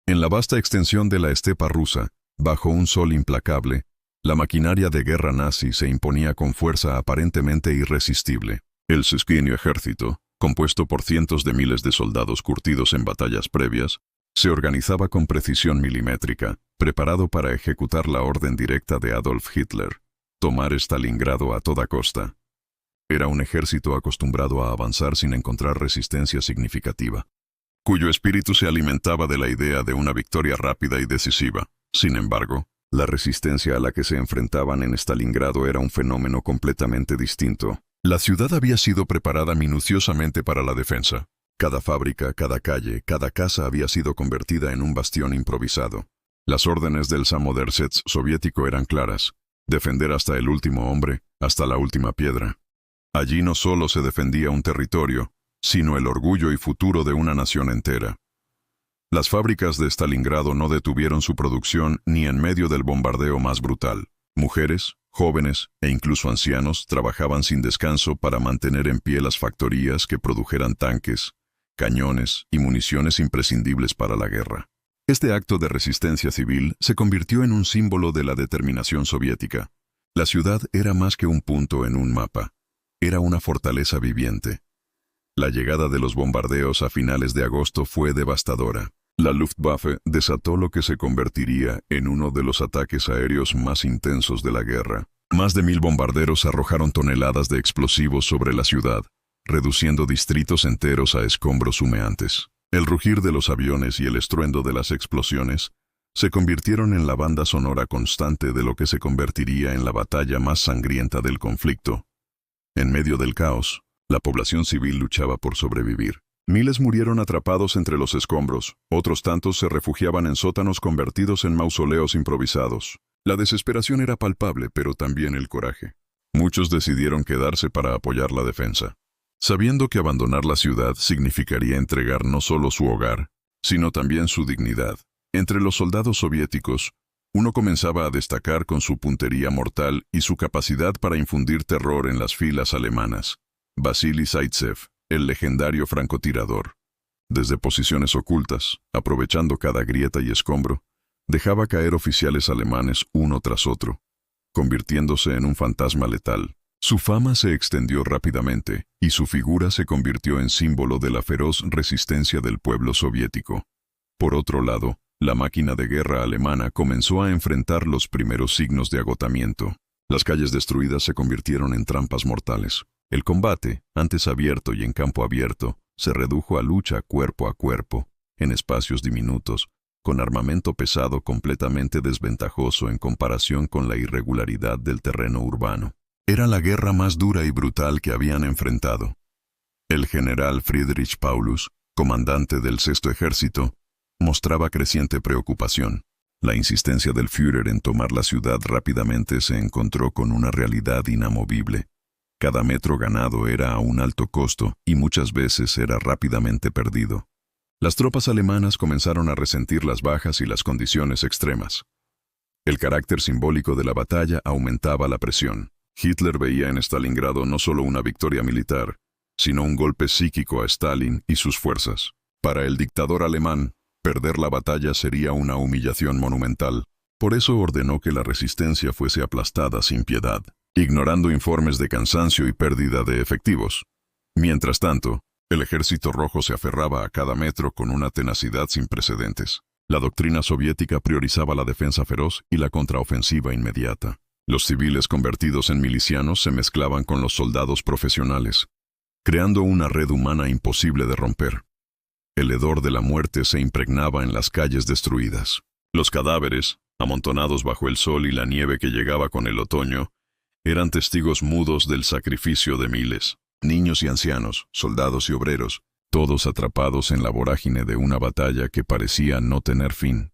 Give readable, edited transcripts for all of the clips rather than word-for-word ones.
En la vasta extensión de la estepa rusa, bajo un sol implacable, la maquinaria de guerra nazi se imponía con fuerza aparentemente irresistible. El sesquinio ejército, compuesto por cientos de miles de soldados curtidos en batallas previas, se organizaba con precisión milimétrica, preparado para ejecutar la orden directa de Adolf Hitler: tomar Stalingrado a toda costa. Era un ejército acostumbrado a avanzar sin encontrar resistencia significativa, cuyo espíritu se alimentaba de la idea de una victoria rápida y decisiva. Sin embargo, la resistencia a la que se enfrentaban en Stalingrado era un fenómeno completamente distinto. La ciudad había sido preparada minuciosamente para la defensa. Cada fábrica, cada calle, cada casa había sido convertida en un bastión improvisado. Las órdenes del Samodersetz soviético eran claras: defender hasta el último hombre, hasta la última piedra. Allí no solo se defendía un territorio, sino el orgullo y futuro de una nación entera. Las fábricas de Stalingrado no detuvieron su producción ni en medio del bombardeo más brutal. Mujeres, jóvenes e incluso ancianos trabajaban sin descanso para mantener en pie las factorías que produjeran tanques, cañones y municiones imprescindibles para la guerra. Este acto de resistencia civil se convirtió en un símbolo de la determinación soviética. La ciudad era más que un punto en un mapa. Era una fortaleza viviente. La llegada de los bombardeos a finales de agosto fue devastadora. La Luftwaffe desató lo que se convertiría en uno de los ataques aéreos más intensos de la guerra. Más de 1000 bombarderos arrojaron toneladas de explosivos sobre la ciudad, reduciendo distritos enteros a escombros humeantes. El rugir de los aviones y el estruendo de las explosiones se convirtieron en la banda sonora constante de lo que se convertiría en la batalla más sangrienta del conflicto. En medio del caos, la población civil luchaba por sobrevivir. Miles murieron atrapados entre los escombros, otros tantos se refugiaban en sótanos convertidos en mausoleos improvisados. La desesperación era palpable, pero también el coraje. Muchos decidieron quedarse para apoyar la defensa, sabiendo que abandonar la ciudad significaría entregar no solo su hogar, sino también su dignidad. Entre los soldados soviéticos, uno comenzaba a destacar con su puntería mortal y su capacidad para infundir terror en las filas alemanas: Vasily Zaitsev, el legendario francotirador. Desde posiciones ocultas, aprovechando cada grieta y escombro, dejaba caer oficiales alemanes uno tras otro, convirtiéndose en un fantasma letal. Su fama se extendió rápidamente, y su figura se convirtió en símbolo de la feroz resistencia del pueblo soviético. Por otro lado, la máquina de guerra alemana comenzó a enfrentar los primeros signos de agotamiento. Las calles destruidas se convirtieron en trampas mortales. El combate, antes abierto y en campo abierto, se redujo a lucha cuerpo a cuerpo, en espacios diminutos, con armamento pesado completamente desventajoso en comparación con la irregularidad del terreno urbano. Era la guerra más dura y brutal que habían enfrentado. El general Friedrich Paulus, comandante del Sexto Ejército, mostraba creciente preocupación. La insistencia del Führer en tomar la ciudad rápidamente se encontró con una realidad inamovible. Cada metro ganado era a un alto costo y muchas veces era rápidamente perdido. Las tropas alemanas comenzaron a resentir las bajas y las condiciones extremas. El carácter simbólico de la batalla aumentaba la presión. Hitler veía en Stalingrado no solo una victoria militar, sino un golpe psíquico a Stalin y sus fuerzas. Para el dictador alemán, perder la batalla sería una humillación monumental. Por eso ordenó que la resistencia fuese aplastada sin piedad, ignorando informes de cansancio y pérdida de efectivos. Mientras tanto, el Ejército Rojo se aferraba a cada metro con una tenacidad sin precedentes. La doctrina soviética priorizaba la defensa feroz y la contraofensiva inmediata. Los civiles convertidos en milicianos se mezclaban con los soldados profesionales, creando una red humana imposible de romper. El hedor de la muerte se impregnaba en las calles destruidas. Los cadáveres, amontonados bajo el sol y la nieve que llegaba con el otoño, eran testigos mudos del sacrificio de miles. Niños y ancianos, soldados y obreros, todos atrapados en la vorágine de una batalla que parecía no tener fin.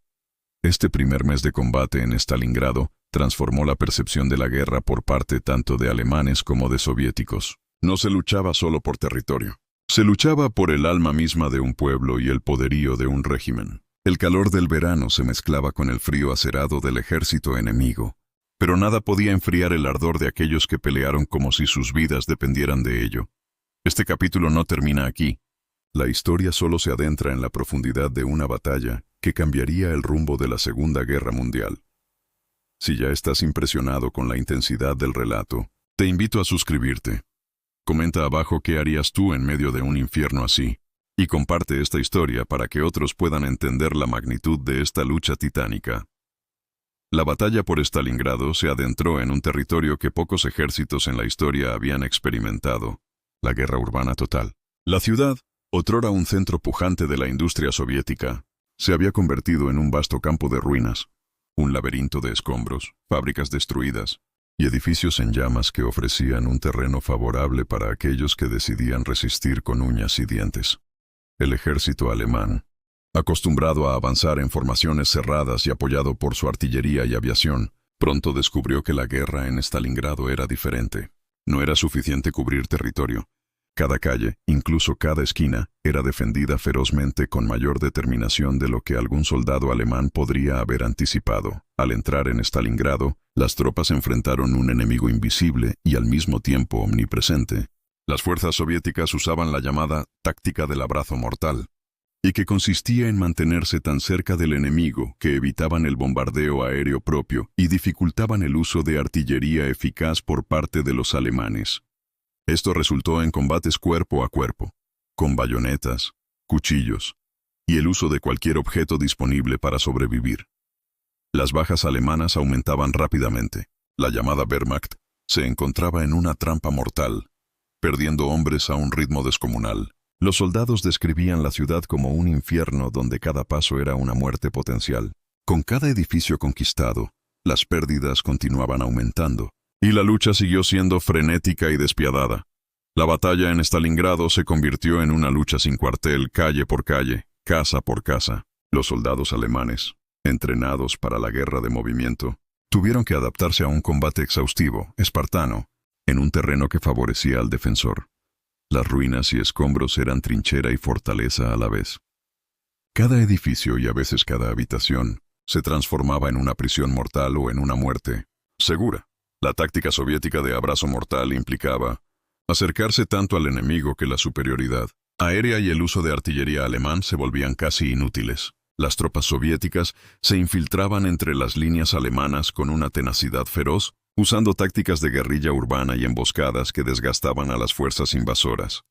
Este primer mes de combate en Stalingrado transformó la percepción de la guerra por parte tanto de alemanes como de soviéticos. No se luchaba solo por territorio. Se luchaba por el alma misma de un pueblo y el poderío de un régimen. El calor del verano se mezclaba con el frío acerado del ejército enemigo, pero nada podía enfriar el ardor de aquellos que pelearon como si sus vidas dependieran de ello. Este capítulo no termina aquí. La historia solo se adentra en la profundidad de una batalla que cambiaría el rumbo de la Segunda Guerra Mundial. Si ya estás impresionado con la intensidad del relato, te invito a suscribirte. Comenta abajo qué harías tú en medio de un infierno así, y comparte esta historia para que otros puedan entender la magnitud de esta lucha titánica. La batalla por Stalingrado se adentró en un territorio que pocos ejércitos en la historia habían experimentado: la guerra urbana total. La ciudad, otrora un centro pujante de la industria soviética, se había convertido en un vasto campo de ruinas, un laberinto de escombros, fábricas destruidas y edificios en llamas que ofrecían un terreno favorable para aquellos que decidían resistir con uñas y dientes. El ejército alemán, acostumbrado a avanzar en formaciones cerradas y apoyado por su artillería y aviación, pronto descubrió que la guerra en Stalingrado era diferente. No era suficiente cubrir territorio. Cada calle, incluso cada esquina, era defendida ferozmente con mayor determinación de lo que algún soldado alemán podría haber anticipado. Al entrar en Stalingrado, las tropas enfrentaron un enemigo invisible y al mismo tiempo omnipresente. Las fuerzas soviéticas usaban la llamada táctica del abrazo mortal, y que consistía en mantenerse tan cerca del enemigo que evitaban el bombardeo aéreo propio y dificultaban el uso de artillería eficaz por parte de los alemanes. Esto resultó en combates cuerpo a cuerpo, con bayonetas, cuchillos y el uso de cualquier objeto disponible para sobrevivir. Las bajas alemanas aumentaban rápidamente. La llamada Wehrmacht se encontraba en una trampa mortal, perdiendo hombres a un ritmo descomunal. Los soldados describían la ciudad como un infierno donde cada paso era una muerte potencial. Con cada edificio conquistado, las pérdidas continuaban aumentando, y la lucha siguió siendo frenética y despiadada. La batalla en Stalingrado se convirtió en una lucha sin cuartel, calle por calle, casa por casa. Los soldados alemanes, entrenados para la guerra de movimiento, tuvieron que adaptarse a un combate exhaustivo, espartano, en un terreno que favorecía al defensor. Las ruinas y escombros eran trinchera y fortaleza a la vez. Cada edificio y a veces cada habitación se transformaba en una prisión mortal o en una muerte segura. La táctica soviética de abrazo mortal implicaba acercarse tanto al enemigo que la superioridad aérea y el uso de artillería alemán se volvían casi inútiles. Las tropas soviéticas se infiltraban entre las líneas alemanas con una tenacidad feroz, usando tácticas de guerrilla urbana y emboscadas que desgastaban a las fuerzas invasoras.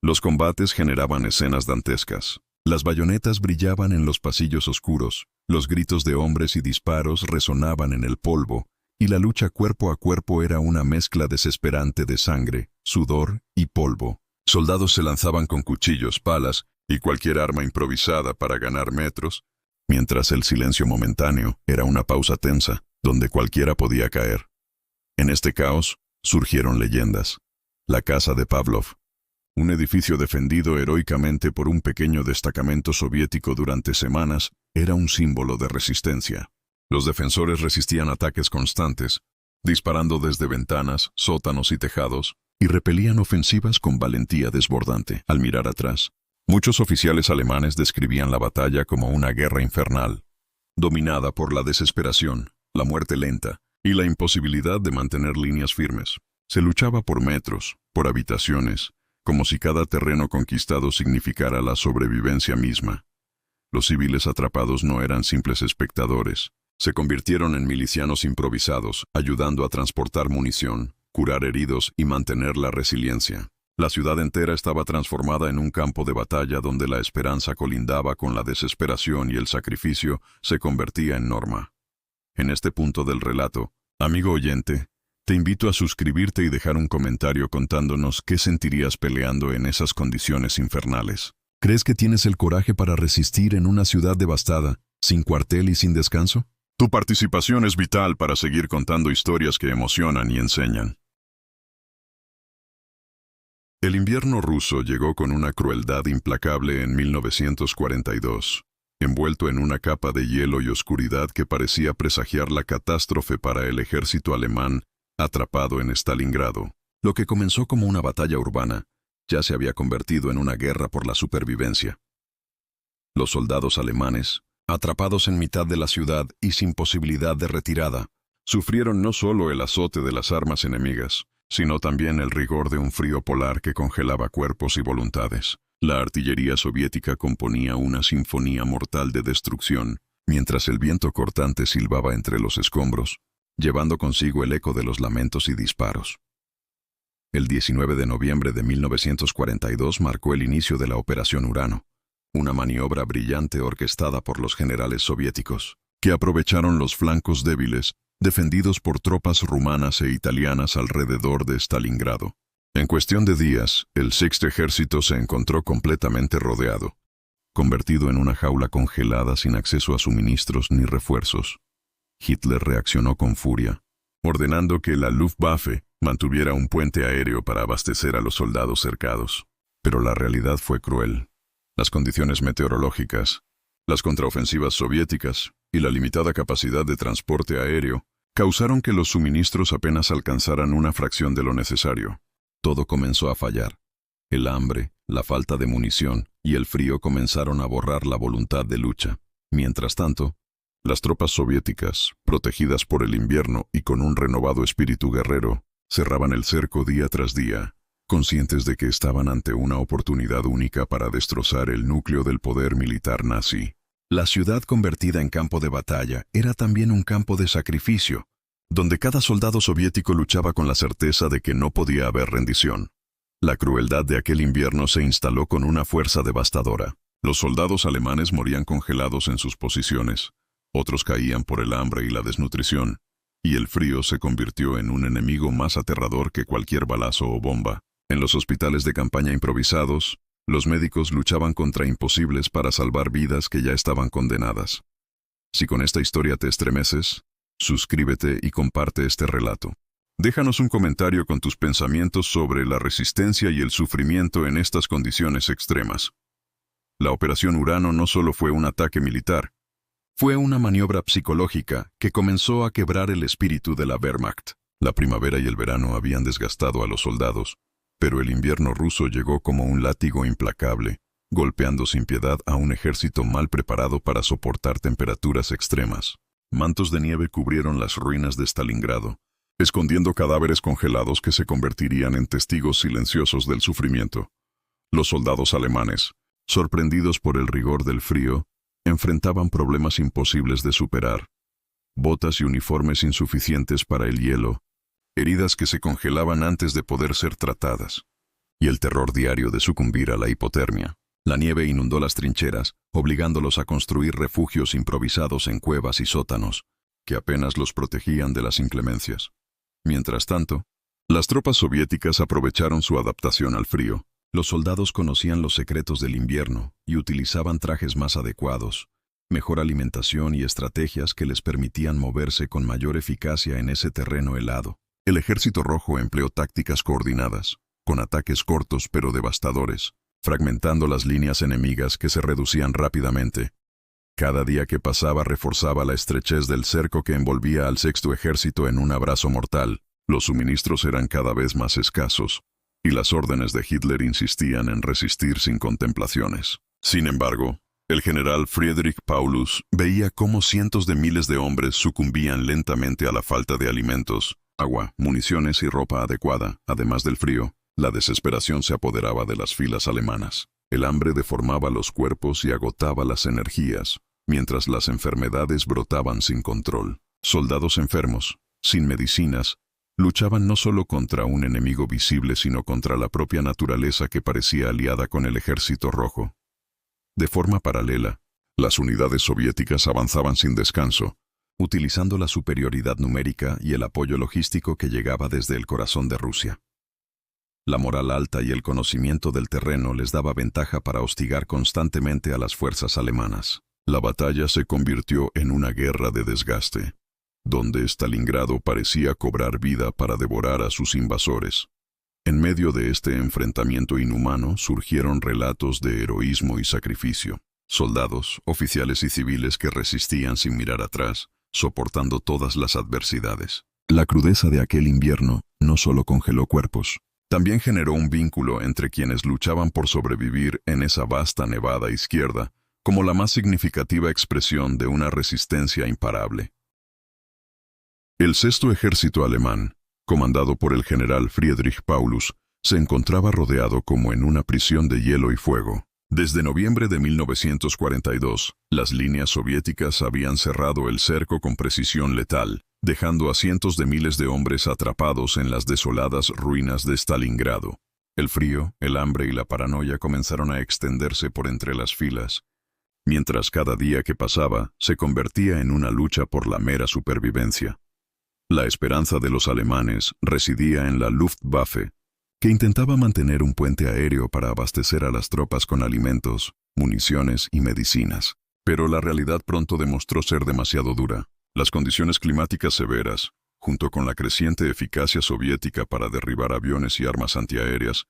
Los combates generaban escenas dantescas. Las bayonetas brillaban en los pasillos oscuros, los gritos de hombres y disparos resonaban en el polvo, y la lucha cuerpo a cuerpo era una mezcla desesperante de sangre, sudor y polvo. Soldados se lanzaban con cuchillos, palas y cualquier arma improvisada para ganar metros, mientras el silencio momentáneo era una pausa tensa, donde cualquiera podía caer. En este caos surgieron leyendas. La casa de Pavlov, un edificio defendido heroicamente por un pequeño destacamento soviético durante semanas, era un símbolo de resistencia. Los defensores resistían ataques constantes, disparando desde ventanas, sótanos y tejados, y repelían ofensivas con valentía desbordante. Al mirar atrás, muchos oficiales alemanes describían la batalla como una guerra infernal, dominada por la desesperación, la muerte lenta y la imposibilidad de mantener líneas firmes. Se luchaba por metros, por habitaciones, como si cada terreno conquistado significara la sobrevivencia misma. Los civiles atrapados no eran simples espectadores. Se convirtieron en milicianos improvisados, ayudando a transportar munición, curar heridos y mantener la resiliencia. La ciudad entera estaba transformada en un campo de batalla donde la esperanza colindaba con la desesperación y el sacrificio se convertía en norma. En este punto del relato, amigo oyente, te invito a suscribirte y dejar un comentario contándonos qué sentirías peleando en esas condiciones infernales. ¿Crees que tienes el coraje para resistir en una ciudad devastada, sin cuartel y sin descanso? Tu participación es vital para seguir contando historias que emocionan y enseñan. El invierno ruso llegó con una crueldad implacable en 1942, envuelto en una capa de hielo y oscuridad que parecía presagiar la catástrofe para el ejército alemán atrapado en Stalingrado. Lo que comenzó como una batalla urbana ya se había convertido en una guerra por la supervivencia. Los soldados alemanes, atrapados en mitad de la ciudad y sin posibilidad de retirada, sufrieron no solo el azote de las armas enemigas, sino también el rigor de un frío polar que congelaba cuerpos y voluntades. La artillería soviética componía una sinfonía mortal de destrucción, mientras el viento cortante silbaba entre los escombros, llevando consigo el eco de los lamentos y disparos. El 19 de noviembre de 1942 marcó el inicio de la Operación Urano, una maniobra brillante orquestada por los generales soviéticos, que aprovecharon los flancos débiles, defendidos por tropas rumanas e italianas alrededor de Stalingrado. En cuestión de días, el Sexto Ejército se encontró completamente rodeado, convertido en una jaula congelada sin acceso a suministros ni refuerzos. Hitler reaccionó con furia, ordenando que la Luftwaffe mantuviera un puente aéreo para abastecer a los soldados cercados. Pero la realidad fue cruel. Las condiciones meteorológicas, las contraofensivas soviéticas y la limitada capacidad de transporte aéreo causaron que los suministros apenas alcanzaran una fracción de lo necesario. Todo comenzó a fallar. El hambre, la falta de munición y el frío comenzaron a borrar la voluntad de lucha. Mientras tanto, las tropas soviéticas, protegidas por el invierno y con un renovado espíritu guerrero, cerraban el cerco día tras día, conscientes de que estaban ante una oportunidad única para destrozar el núcleo del poder militar nazi. La ciudad convertida en campo de batalla era también un campo de sacrificio, donde cada soldado soviético luchaba con la certeza de que no podía haber rendición. La crueldad de aquel invierno se instaló con una fuerza devastadora. Los soldados alemanes morían congelados en sus posiciones, otros caían por el hambre y la desnutrición, y el frío se convirtió en un enemigo más aterrador que cualquier balazo o bomba. En los hospitales de campaña improvisados, los médicos luchaban contra imposibles para salvar vidas que ya estaban condenadas. Si con esta historia te estremeces, suscríbete y comparte este relato. Déjanos un comentario con tus pensamientos sobre la resistencia y el sufrimiento en estas condiciones extremas. La Operación Urano no solo fue un ataque militar, fue una maniobra psicológica que comenzó a quebrar el espíritu de la Wehrmacht. La primavera y el verano habían desgastado a los soldados, pero el invierno ruso llegó como un látigo implacable, golpeando sin piedad a un ejército mal preparado para soportar temperaturas extremas. Mantos de nieve cubrieron las ruinas de Stalingrado, escondiendo cadáveres congelados que se convertirían en testigos silenciosos del sufrimiento. Los soldados alemanes, sorprendidos por el rigor del frío, enfrentaban problemas imposibles de superar. Botas y uniformes insuficientes para el hielo, heridas que se congelaban antes de poder ser tratadas, y el terror diario de sucumbir a la hipotermia. La nieve inundó las trincheras, obligándolos a construir refugios improvisados en cuevas y sótanos, que apenas los protegían de las inclemencias. Mientras tanto, las tropas soviéticas aprovecharon su adaptación al frío. Los soldados conocían los secretos del invierno y utilizaban trajes más adecuados, mejor alimentación y estrategias que les permitían moverse con mayor eficacia en ese terreno helado. El Ejército Rojo empleó tácticas coordinadas, con ataques cortos pero devastadores, fragmentando las líneas enemigas que se reducían rápidamente. Cada día que pasaba reforzaba la estrechez del cerco que envolvía al Sexto Ejército en un abrazo mortal. Los suministros eran cada vez más escasos, y las órdenes de Hitler insistían en resistir sin contemplaciones. Sin embargo, el general Friedrich Paulus veía cómo cientos de miles de hombres sucumbían lentamente a la falta de alimentos, agua, municiones y ropa adecuada, además del frío. La desesperación se apoderaba de las filas alemanas. El hambre deformaba los cuerpos y agotaba las energías, mientras las enfermedades brotaban sin control. Soldados enfermos, sin medicinas, luchaban no solo contra un enemigo visible, sino contra la propia naturaleza que parecía aliada con el Ejército Rojo. De forma paralela, las unidades soviéticas avanzaban sin descanso, utilizando la superioridad numérica y el apoyo logístico que llegaba desde el corazón de Rusia. La moral alta y el conocimiento del terreno les daba ventaja para hostigar constantemente a las fuerzas alemanas. La batalla se convirtió en una guerra de desgaste, donde Stalingrado parecía cobrar vida para devorar a sus invasores. En medio de este enfrentamiento inhumano surgieron relatos de heroísmo y sacrificio. Soldados, oficiales y civiles que resistían sin mirar atrás, soportando todas las adversidades. La crudeza de aquel invierno no solo congeló cuerpos, también generó un vínculo entre quienes luchaban por sobrevivir en esa vasta nevada izquierda, como la más significativa expresión de una resistencia imparable. El Sexto Ejército alemán, comandado por el general Friedrich Paulus, Se encontraba rodeado como en una prisión de hielo y fuego. Desde noviembre de 1942, las líneas soviéticas habían cerrado el cerco con precisión letal, dejando a cientos de miles de hombres atrapados en las desoladas ruinas de Stalingrado. El frío, el hambre y la paranoia comenzaron a extenderse por entre las filas, mientras cada día que pasaba se convertía en una lucha por la mera supervivencia. La esperanza de los alemanes residía en la Luftwaffe, que intentaba mantener un puente aéreo para abastecer a las tropas con alimentos, municiones y medicinas. Pero la realidad pronto demostró ser demasiado dura. Las condiciones climáticas severas, junto con la creciente eficacia soviética para derribar aviones y armas antiaéreas,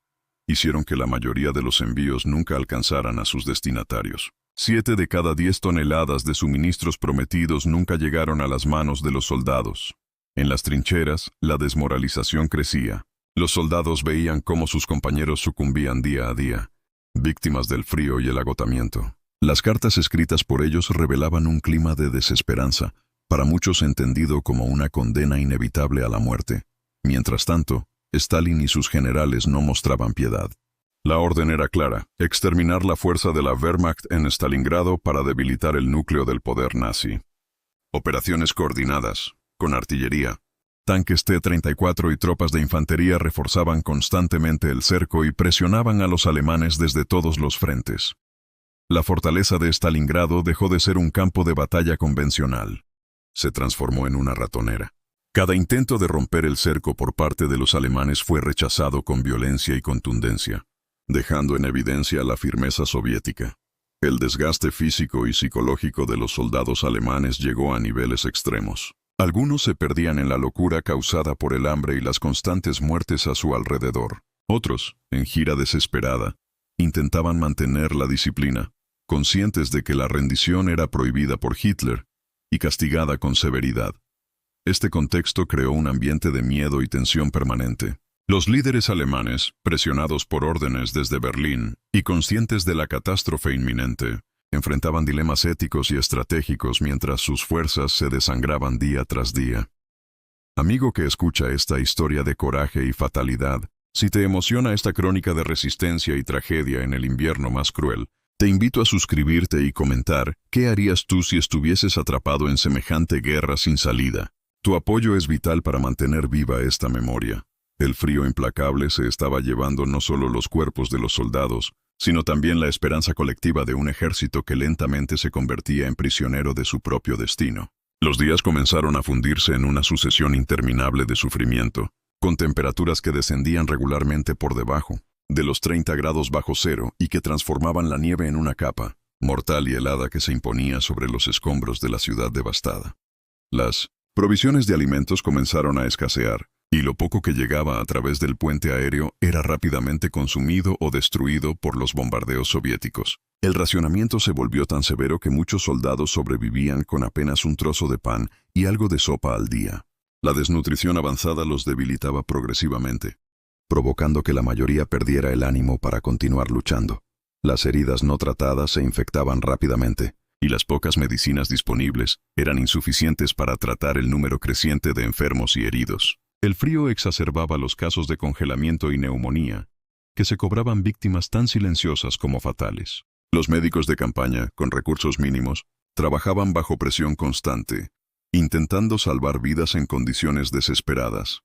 hicieron que la mayoría de los envíos nunca alcanzaran a sus destinatarios. 7 de cada 10 toneladas de suministros prometidos nunca llegaron a las manos de los soldados. En las trincheras, la desmoralización crecía. Los soldados veían cómo sus compañeros sucumbían día a día, víctimas del frío y el agotamiento. Las cartas escritas por ellos revelaban un clima de desesperanza, para muchos entendido como una condena inevitable a la muerte. Mientras tanto, Stalin y sus generales no mostraban piedad. La orden era clara: exterminar la fuerza de la Wehrmacht en Stalingrado para debilitar el núcleo del poder nazi. Operaciones coordinadas, con artillería, tanques T-34 y tropas de infantería reforzaban constantemente el cerco y presionaban a los alemanes desde todos los frentes. La fortaleza de Stalingrado dejó de ser un campo de batalla convencional. Se transformó en una ratonera. Cada intento de romper el cerco por parte de los alemanes fue rechazado con violencia y contundencia, dejando en evidencia la firmeza soviética. El desgaste físico y psicológico de los soldados alemanes llegó a niveles extremos. Algunos se perdían en la locura causada por el hambre y las constantes muertes a su alrededor. Otros, en gira desesperada, intentaban mantener la disciplina, conscientes de que la rendición era prohibida por Hitler y castigada con severidad. Este contexto creó un ambiente de miedo y tensión permanente. Los líderes alemanes, presionados por órdenes desde Berlín y conscientes de la catástrofe inminente, enfrentaban dilemas éticos y estratégicos mientras sus fuerzas se desangraban día tras día. Amigo que escucha esta historia de coraje y fatalidad, si te emociona esta crónica de resistencia y tragedia en el invierno más cruel, te invito a suscribirte y comentar qué harías tú si estuvieses atrapado en semejante guerra sin salida. Tu apoyo es vital para mantener viva esta memoria. El frío implacable se estaba llevando no solo los cuerpos de los soldados, sino también la esperanza colectiva de un ejército que lentamente se convertía en prisionero de su propio destino. Los días comenzaron a fundirse en una sucesión interminable de sufrimiento, con temperaturas que descendían regularmente por debajo de los 30 grados bajo cero y que transformaban la nieve en una capa mortal y helada que se imponía sobre los escombros de la ciudad devastada. Las provisiones de alimentos comenzaron a escasear, y lo poco que llegaba a través del puente aéreo era rápidamente consumido o destruido por los bombardeos soviéticos. El racionamiento se volvió tan severo que muchos soldados sobrevivían con apenas un trozo de pan y algo de sopa al día. La desnutrición avanzada los debilitaba progresivamente, provocando que la mayoría perdiera el ánimo para continuar luchando. Las heridas no tratadas se infectaban rápidamente, y las pocas medicinas disponibles eran insuficientes para tratar el número creciente de enfermos y heridos. El frío exacerbaba los casos de congelamiento y neumonía, que se cobraban víctimas tan silenciosas como fatales. Los médicos de campaña, con recursos mínimos, trabajaban bajo presión constante, intentando salvar vidas en condiciones desesperadas.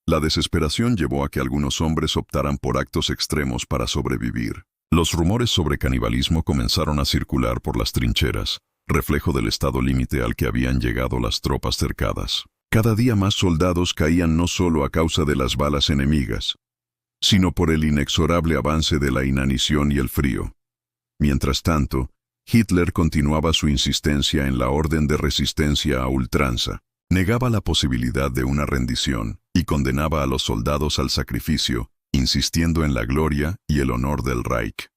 La desesperación llevó a que algunos hombres optaran por actos extremos para sobrevivir. Los rumores sobre canibalismo comenzaron a circular por las trincheras, reflejo del estado límite al que habían llegado las tropas cercadas. Cada día más soldados caían no solo a causa de las balas enemigas, sino por el inexorable avance de la inanición y el frío. Mientras tanto, Hitler continuaba su insistencia en la orden de resistencia a ultranza. Negaba la posibilidad de una rendición y condenaba a los soldados al sacrificio, insistiendo en la gloria y el honor del Reich.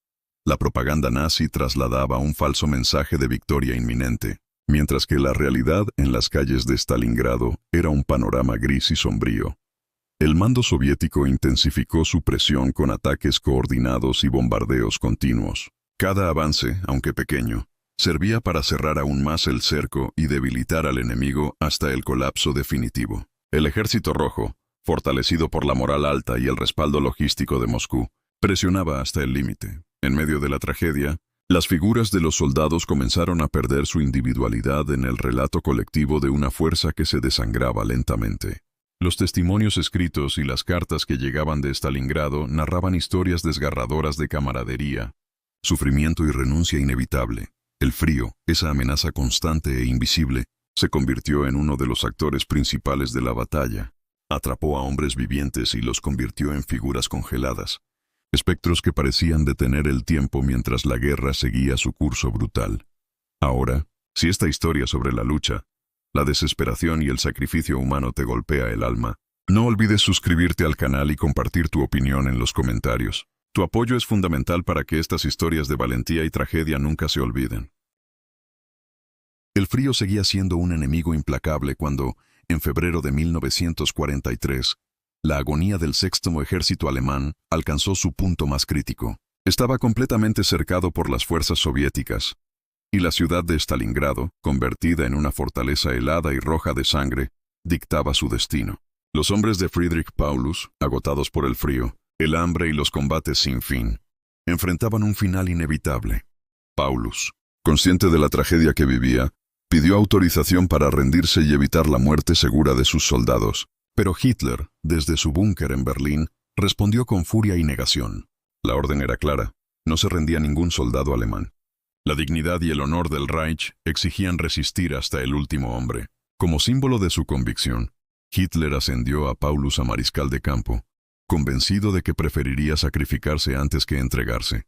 La propaganda nazi trasladaba un falso mensaje de victoria inminente, mientras que la realidad en las calles de Stalingrado era un panorama gris y sombrío. El mando soviético intensificó su presión con ataques coordinados y bombardeos continuos. Cada avance, aunque pequeño, servía para cerrar aún más el cerco y debilitar al enemigo hasta el colapso definitivo. El Ejército Rojo, fortalecido por la moral alta y el respaldo logístico de Moscú, presionaba hasta el límite. En medio de la tragedia, las figuras de los soldados comenzaron a perder su individualidad en el relato colectivo de una fuerza que se desangraba lentamente. Los testimonios escritos y las cartas que llegaban de Stalingrado narraban historias desgarradoras de camaradería, sufrimiento y renuncia inevitable. El frío, esa amenaza constante e invisible, se convirtió en uno de los actores principales de la batalla. Atrapó a hombres vivientes y los convirtió en figuras congeladas, espectros que parecían detener el tiempo mientras la guerra seguía su curso brutal. Ahora, si esta historia sobre la lucha, la desesperación y el sacrificio humano te golpea el alma, no olvides suscribirte al canal y compartir tu opinión en los comentarios. Tu apoyo es fundamental para que estas historias de valentía y tragedia nunca se olviden. El frío seguía siendo un enemigo implacable cuando, en febrero de 1943, la agonía del Sexto Ejército alemán alcanzó su punto más crítico. Estaba completamente cercado por las fuerzas soviéticas, y la ciudad de Stalingrado, convertida en una fortaleza helada y roja de sangre, dictaba su destino. Los hombres de Friedrich Paulus, agotados por el frío, el hambre y los combates sin fin, enfrentaban un final inevitable. Paulus, consciente de la tragedia que vivía, pidió autorización para rendirse y evitar la muerte segura de sus soldados. Pero Hitler, desde su búnker en Berlín, respondió con furia y negación. La orden era clara: no se rendía ningún soldado alemán. La dignidad y el honor del Reich exigían resistir hasta el último hombre. Como símbolo de su convicción, Hitler ascendió a Paulus a mariscal de campo, convencido de que preferiría sacrificarse antes que entregarse.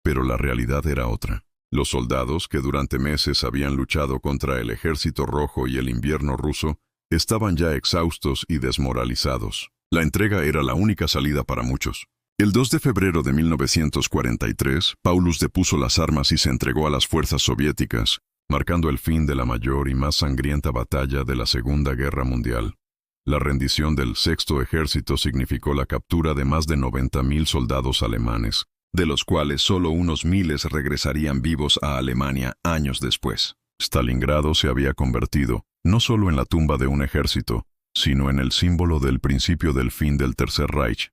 Pero la realidad era otra. Los soldados, que durante meses habían luchado contra el Ejército Rojo y el invierno ruso, estaban ya exhaustos y desmoralizados. La entrega era la única salida para muchos. El 2 de febrero de 1943, Paulus depuso las armas y se entregó a las fuerzas soviéticas, marcando el fin de la mayor y más sangrienta batalla de la Segunda Guerra Mundial. La rendición del Sexto Ejército significó la captura de más de 90.000 soldados alemanes, de los cuales solo unos miles regresarían vivos a Alemania años después. Stalingrado se había convertido no solo en la tumba de un ejército, sino en el símbolo del principio del fin del Tercer Reich.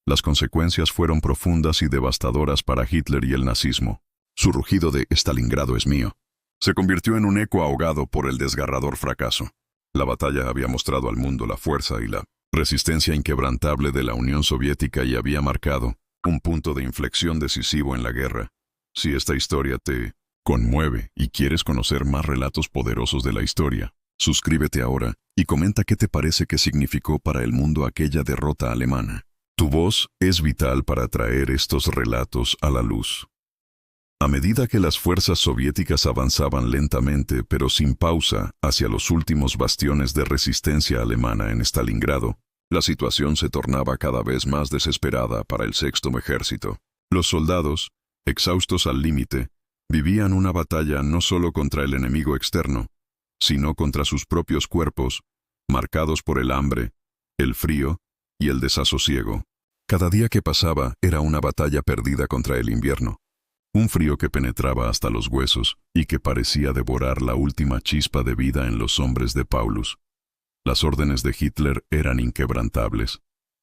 Las consecuencias fueron profundas y devastadoras para Hitler y el nazismo. Su rugido de «Stalingrado es mío» se convirtió en un eco ahogado por el desgarrador fracaso. La batalla había mostrado al mundo la fuerza y la resistencia inquebrantable de la Unión Soviética y había marcado un punto de inflexión decisivo en la guerra. Si esta historia te conmueve y quieres conocer más relatos poderosos de la historia, suscríbete ahora y comenta qué te parece que significó para el mundo aquella derrota alemana. Tu voz es vital para traer estos relatos a la luz. A medida que las fuerzas soviéticas avanzaban lentamente pero sin pausa hacia los últimos bastiones de resistencia alemana en Stalingrado, la situación se tornaba cada vez más desesperada para el Sexto Ejército. Los soldados, exhaustos al límite, vivían una batalla no solo contra el enemigo externo, sino contra sus propios cuerpos, marcados por el hambre, el frío y el desasosiego. Cada día que pasaba era una batalla perdida contra el invierno. Un frío que penetraba hasta los huesos y que parecía devorar la última chispa de vida en los hombres de Paulus. Las órdenes de Hitler eran inquebrantables: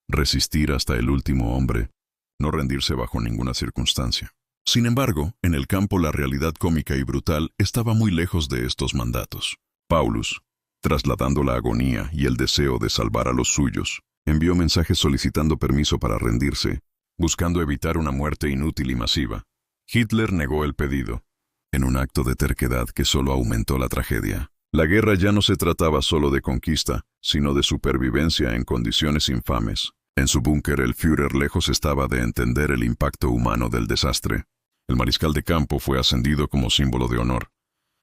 resistir hasta el último hombre, no rendirse bajo ninguna circunstancia. Sin embargo, en el campo la realidad cómica y brutal estaba muy lejos de estos mandatos. Paulus, trasladando la agonía y el deseo de salvar a los suyos, envió mensajes solicitando permiso para rendirse, buscando evitar una muerte inútil y masiva. Hitler negó el pedido, en un acto de terquedad que solo aumentó la tragedia. La guerra ya no se trataba solo de conquista, sino de supervivencia en condiciones infames. En su búnker el Führer lejos estaba de entender el impacto humano del desastre. El mariscal de campo fue ascendido como símbolo de honor,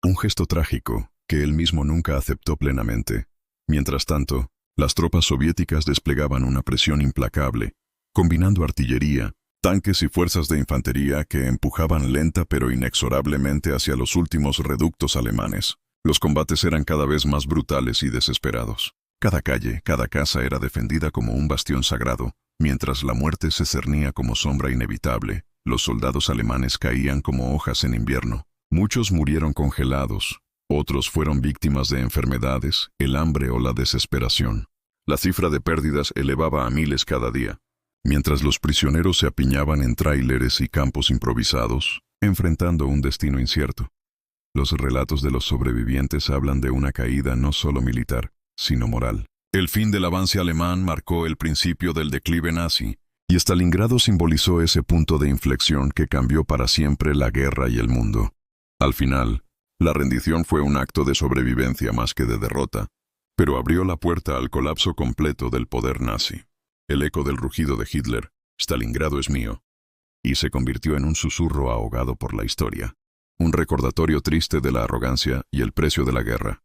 un gesto trágico que él mismo nunca aceptó plenamente. Mientras tanto, las tropas soviéticas desplegaban una presión implacable, combinando artillería, tanques y fuerzas de infantería que empujaban lenta pero inexorablemente hacia los últimos reductos alemanes. Los combates eran cada vez más brutales y desesperados. Cada calle, cada casa era defendida como un bastión sagrado, mientras la muerte se cernía como sombra inevitable. Los soldados alemanes caían como hojas en invierno. Muchos murieron congelados, otros fueron víctimas de enfermedades, el hambre o la desesperación. La cifra de pérdidas elevaba a miles cada día. Mientras los prisioneros se apiñaban en tráileres y campos improvisados, enfrentando un destino incierto. Los relatos de los sobrevivientes hablan de una caída no solo militar, sino moral. El fin del avance alemán marcó el principio del declive nazi, y Stalingrado simbolizó ese punto de inflexión que cambió para siempre la guerra y el mundo. Al final, la rendición fue un acto de sobrevivencia más que de derrota, pero abrió la puerta al colapso completo del poder nazi. El eco del rugido de Hitler, Stalingrado es mío, y se convirtió en un susurro ahogado por la historia. Un recordatorio triste de la arrogancia y el precio de la guerra.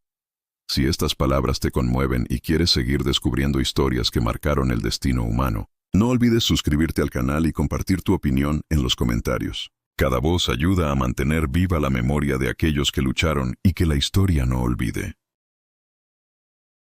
Si estas palabras te conmueven y quieres seguir descubriendo historias que marcaron el destino humano, no olvides suscribirte al canal y compartir tu opinión en los comentarios. Cada voz ayuda a mantener viva la memoria de aquellos que lucharon y que la historia no olvide.